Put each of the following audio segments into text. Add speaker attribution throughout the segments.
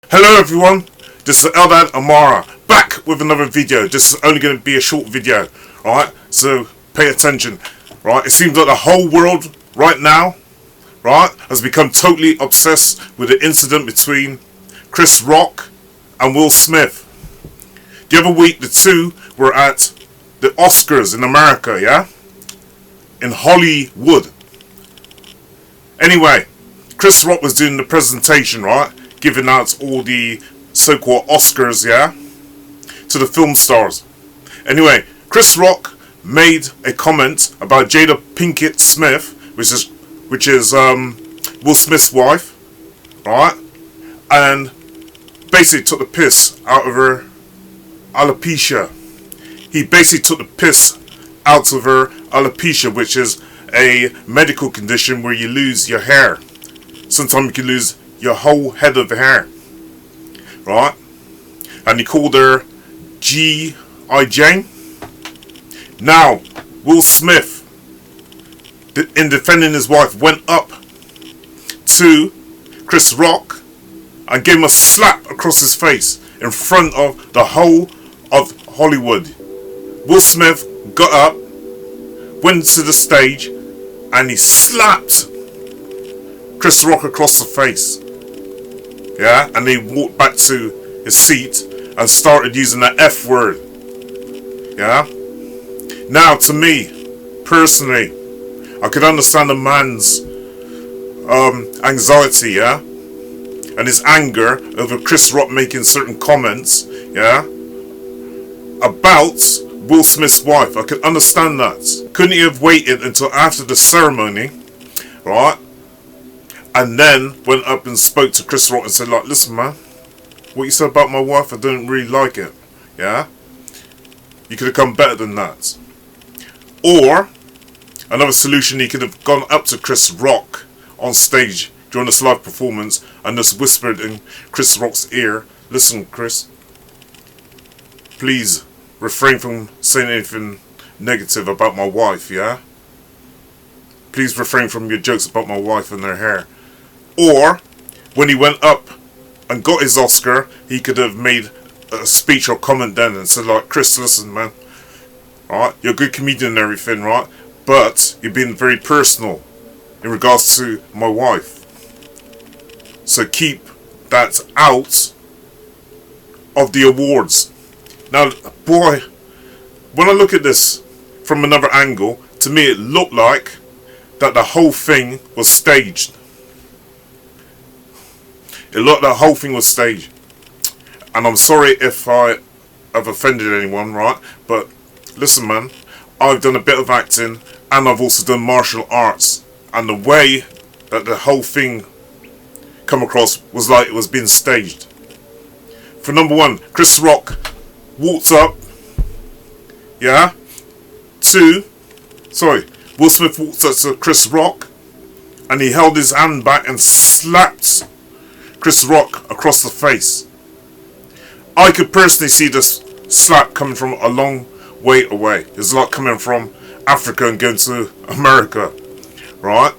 Speaker 1: Hello everyone, this is Eldad Amara, back with another video. This is only going to be a short video, alright, so pay attention, right? It seems like the whole world right now, right, has become totally obsessed with the incident between Chris Rock and Will Smith. The other week the two were at the Oscars in America, yeah? In Hollywood. Anyway, Chris Rock was doing the presentation, right? Giving out all the so-called Oscars, yeah, to the film stars. Anyway, Chris Rock made a comment about Jada Pinket Smith, which is Will Smith's wife, right? And basically took the piss out of her alopecia. He basically took the piss out of her alopecia, which is a medical condition where you lose your hair. Sometimes you can lose your whole head of hair, right? And he called her G.I. Jane. Now, Will Smith, in defending his wife, went up to Chris Rock and gave him a slap across his face in front of the whole of Hollywood. Will Smith got up, went to the stage, and he slapped Chris Rock across the face. Yeah, and he walked back to his seat and started using that F word. Yeah. Now, to me, personally, I could understand a man's anxiety, yeah, and his anger over Chris Rock making certain comments, yeah, about Will Smith's wife. I could understand that. Couldn't he have waited until after the ceremony, right? And then went up and spoke to Chris Rock and said, like, listen man, what you said about my wife, I didn't really like it. Yeah? You could have come better than that. Or, another solution, he could have gone up to Chris Rock on stage during this live performance and just whispered in Chris Rock's ear, listen Chris, please refrain from saying anything negative about my wife, yeah? Please refrain from your jokes about my wife and her hair. Or, when he went up and got his Oscar, he could have made a speech or comment then and said, like, Chris, listen, man, alright, you're a good comedian and everything, right? But you're being very personal in regards to my wife. So keep that out of the awards. Now, boy, when I look at this from another angle, to me it looked like that the whole thing was staged. It looked like the whole thing was staged. And I'm sorry if I have offended anyone, right? But listen man, I've done a bit of acting and I've also done martial arts. And the way that the whole thing come across was like it was being staged. For number one, Chris Rock walked up, yeah, Will Smith walked up to Chris Rock and he held his hand back and slapped Chris Rock across the face. I could personally see this slap coming from a long way away. It's like coming from Africa and going to America, right?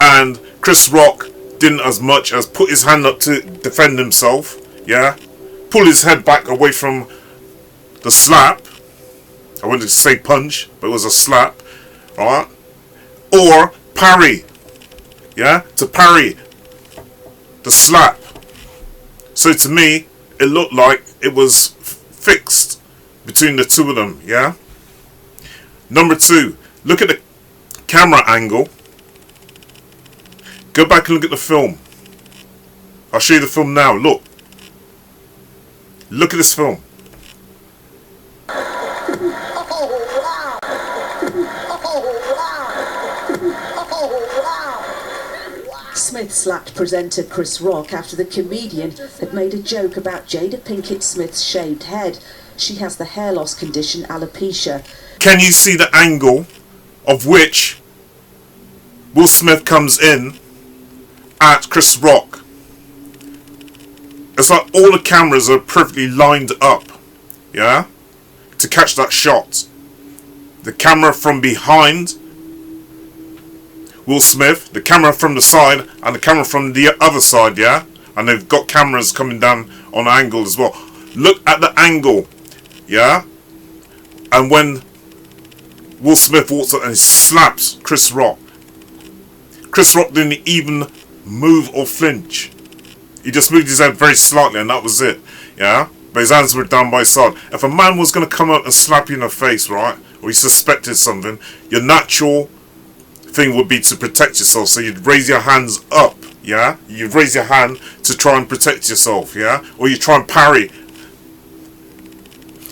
Speaker 1: And Chris Rock didn't as much as put his hand up to defend himself, yeah? Pull his head back away from the slap. I wanted to say punch, but it was a slap, right? Or parry, yeah? To parry the slap. So to me, it looked like it was fixed between the two of them, yeah? Number two, look at the camera angle. Go back and look at the film. I'll show you the film now. Look. Look at this film.
Speaker 2: Smith slapped presenter Chris Rock after the comedian had made a joke about Jada Pinkett Smith's shaved head. She has the hair loss condition alopecia.
Speaker 1: Can you see the angle of which Will Smith comes in at Chris Rock? It's like all the cameras are perfectly lined up, yeah, to catch that shot. The camera from behind Will Smith, the camera from the side, and the camera from the other side, yeah? And they've got cameras coming down on an angle as well. Look at the angle, yeah? And when Will Smith walks up and slaps Chris Rock didn't even move or flinch. He just moved his head very slightly and that was it, yeah? But his hands were down by his side. If a man was going to come up and slap you in the face, right, or he suspected something, your natural thing would be to protect yourself. So you'd raise your hands up, yeah? You'd raise your hand to try and protect yourself, yeah? Or you try and parry.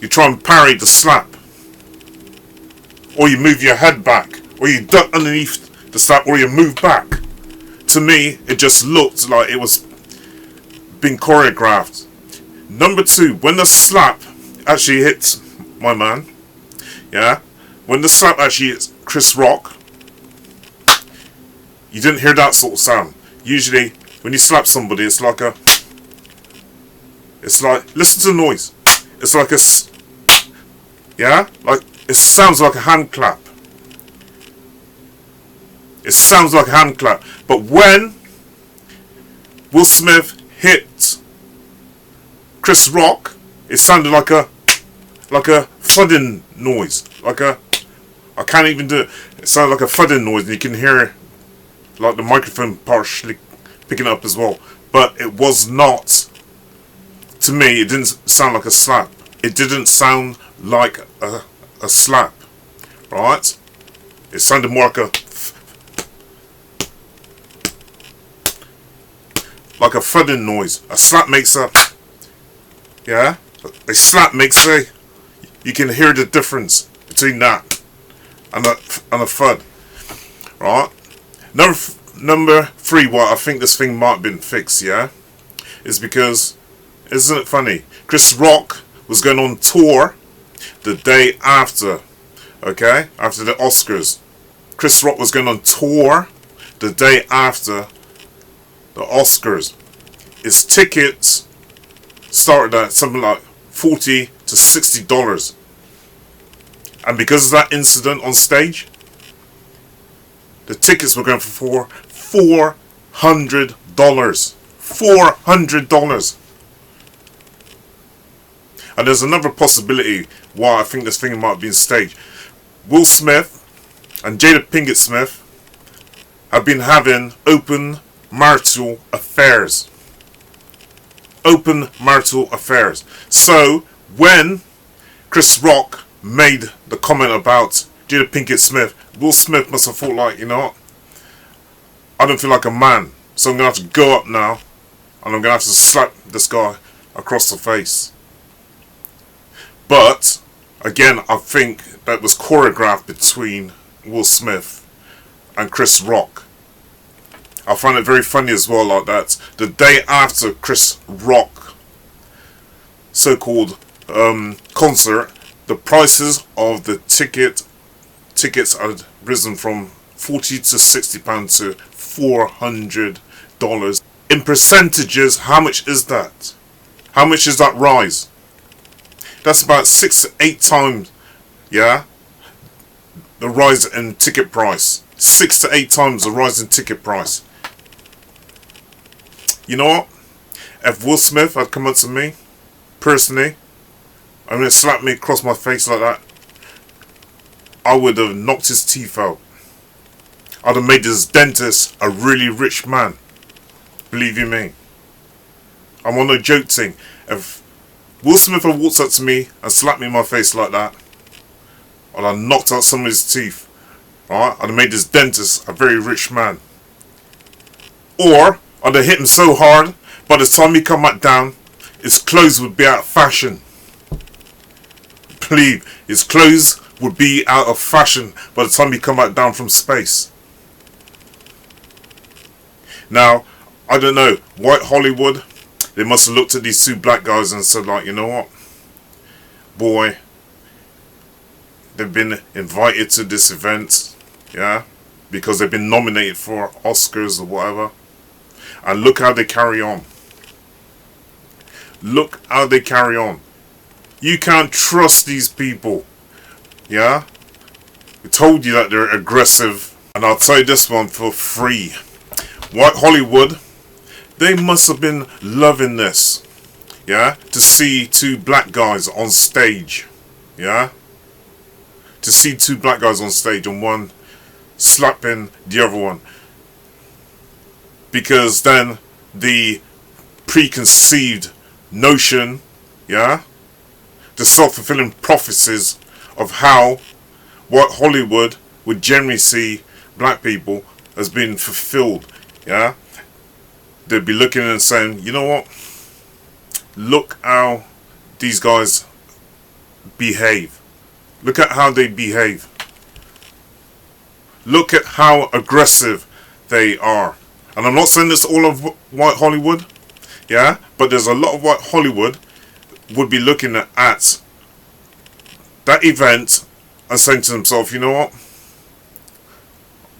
Speaker 1: You try and parry the slap. Or you move your head back. Or you duck underneath the slap, or you move back. To me, it just looked like it was being choreographed. Number two, when the slap actually hits my man, yeah? When the slap actually hits Chris Rock, you didn't hear that sort of sound. Usually, when you slap somebody, it's like, listen to the noise. It's like yeah? Like, it sounds like a hand clap. It sounds like a hand clap. But when Will Smith hit Chris Rock, it sounded like a thudding noise. I can't even do it. It sounded like a thudding noise, and you can hear like the microphone partially picking up as well. But it was not, to me, it didn't sound like a slap. It didn't sound like a slap, right? It sounded more like a thudding noise. A slap makes a, yeah? A slap makes a, you can hear the difference between that and a thud, right? Number three, why I think this thing might have been fixed, yeah, is because, isn't it funny? Chris Rock was going on tour the day after, okay, after the Oscars. Chris Rock was going on tour the day after the Oscars. His tickets started at something like $40 to $60, and because of that incident on stage, the tickets were going for $400. $400. And there's another possibility why I think this thing might have been staged. Will Smith and Jada Pinkett Smith have been having open marital affairs. Open marital affairs. So when Chris Rock made the comment about Jada Pinkett Smith, Will Smith must have thought like, you know what, I don't feel like a man, so I'm going to have to go up now and I'm going to have to slap this guy across the face. But again, I think that was choreographed between Will Smith and Chris Rock. I find it very funny as well, like that the day after Chris Rock so-called concert, the prices of the tickets had risen from £40 to £60 to $400. In percentages, how much is that? How much is that rise? That's about 6 to 8 times, yeah, the rise in ticket price. 6 to 8 times the rise in ticket price. You know what? If Will Smith had come up to me, personally, and then slapped me across my face like that, I would have knocked his teeth out. I'd have made this dentist a really rich man. Believe you me. I'm on a joke thing. If Will Smith had walked up to me and slapped me in my face like that, I'd have knocked out some of his teeth. Alright? I'd have made this dentist a very rich man. Or I'd have hit him so hard, by the time he come back down, his clothes would be out of fashion. Believe, his clothes would be out of fashion by the time he come back down from space. Now, I don't know, white Hollywood, they must have looked at these two black guys and said like, you know what, boy, they've been invited to this event, yeah, because they've been nominated for Oscars or whatever, and look how they carry on. Look how they carry on. You can't trust these people, yeah. We told you that they're aggressive, and I'll tell you this one for free. White Hollywood, They must have been loving this, yeah, to see two black guys on stage, yeah, to see two black guys on stage and one slapping the other one, because then the preconceived notion, yeah, the self-fulfilling prophecies of how what Hollywood would generally see black people as being fulfilled, yeah. They'd be looking and saying, you know what, look how these guys behave, look at how they behave, look at how aggressive they are. And I'm not saying this all of white Hollywood, yeah, but there's a lot of white Hollywood would be looking at that event and saying to themselves, you know what,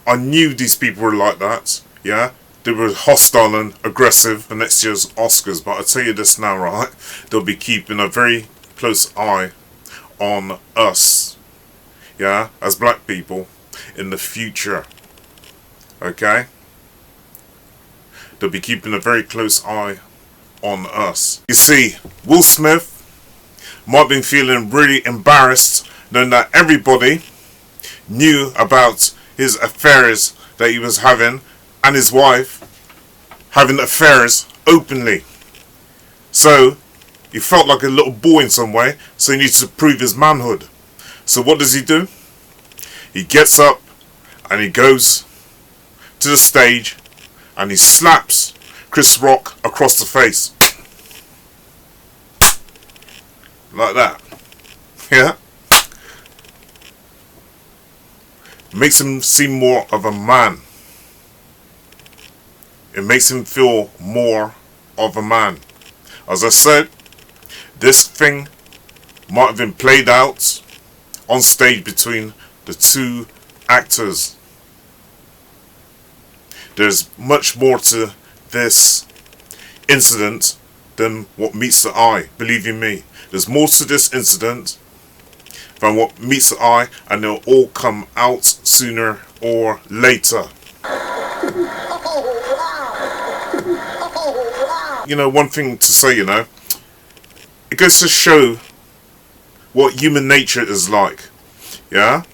Speaker 1: I knew these people were like that, yeah, they were hostile and aggressive for next year's Oscars, but I'll tell you this now, right, they'll be keeping a very close eye on us, yeah, as black people in the future, okay, they'll be keeping a very close eye on us. You see, Will Smith might have been feeling really embarrassed knowing that everybody knew about his affairs that he was having and his wife having affairs openly. So he felt like a little boy in some way, so he needs to prove his manhood. So what does he do? He gets up and he goes to the stage and he slaps Chris Rock across the face. Like that. Yeah? Makes him seem more of a man. It makes him feel more of a man. As I said, this thing might have been played out on stage between the two actors. There's much more to this incident than what meets the eye, believe you me. There's more to this incident than what meets the eye, and they'll all come out sooner or later. You know, one thing to say, you know, it goes to show what human nature is like, yeah?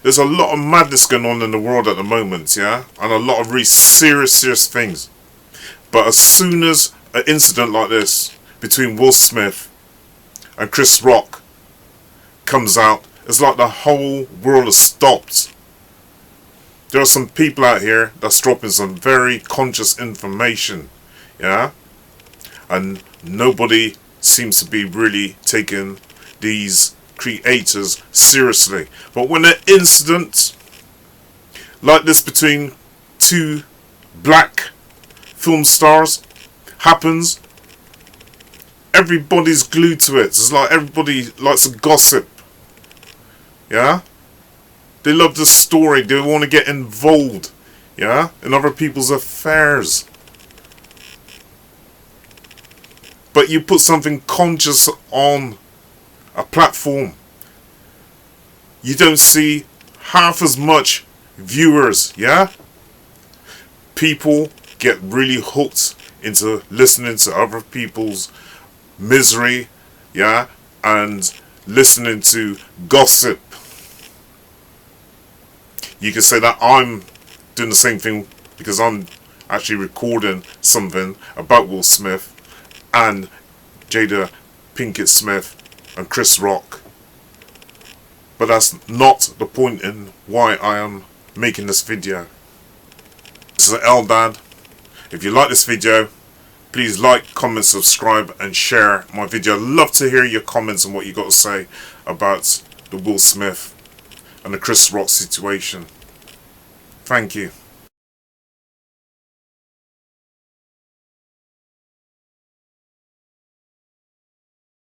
Speaker 1: There's a lot of madness going on in the world at the moment, yeah? And a lot of really serious things. But as soon as an incident like this between Will Smith and Chris Rock comes out, it's like the whole world has stopped. There are some people out here that's dropping some very conscious information, yeah? And nobody seems to be really taking these creators seriously. But when an incident like this between two black film stars happens, everybody's glued to it. It's like everybody likes to gossip, yeah? They love the story, they want to get involved, yeah, in other people's affairs. But you put something conscious on a platform, you don't see half as much viewers, yeah? People get really hooked into listening to other people's misery, yeah, and listening to gossip. You can say that I'm doing the same thing because I'm actually recording something about Will Smith and Jada Pinkett Smith and Chris Rock. But that's not the point in why I am making this video. This is Eldad. If you like this video, please like, comment, subscribe and share my video. I'd love to hear your comments and what you got to say about the Will Smith and the Chris Rock situation. Thank you.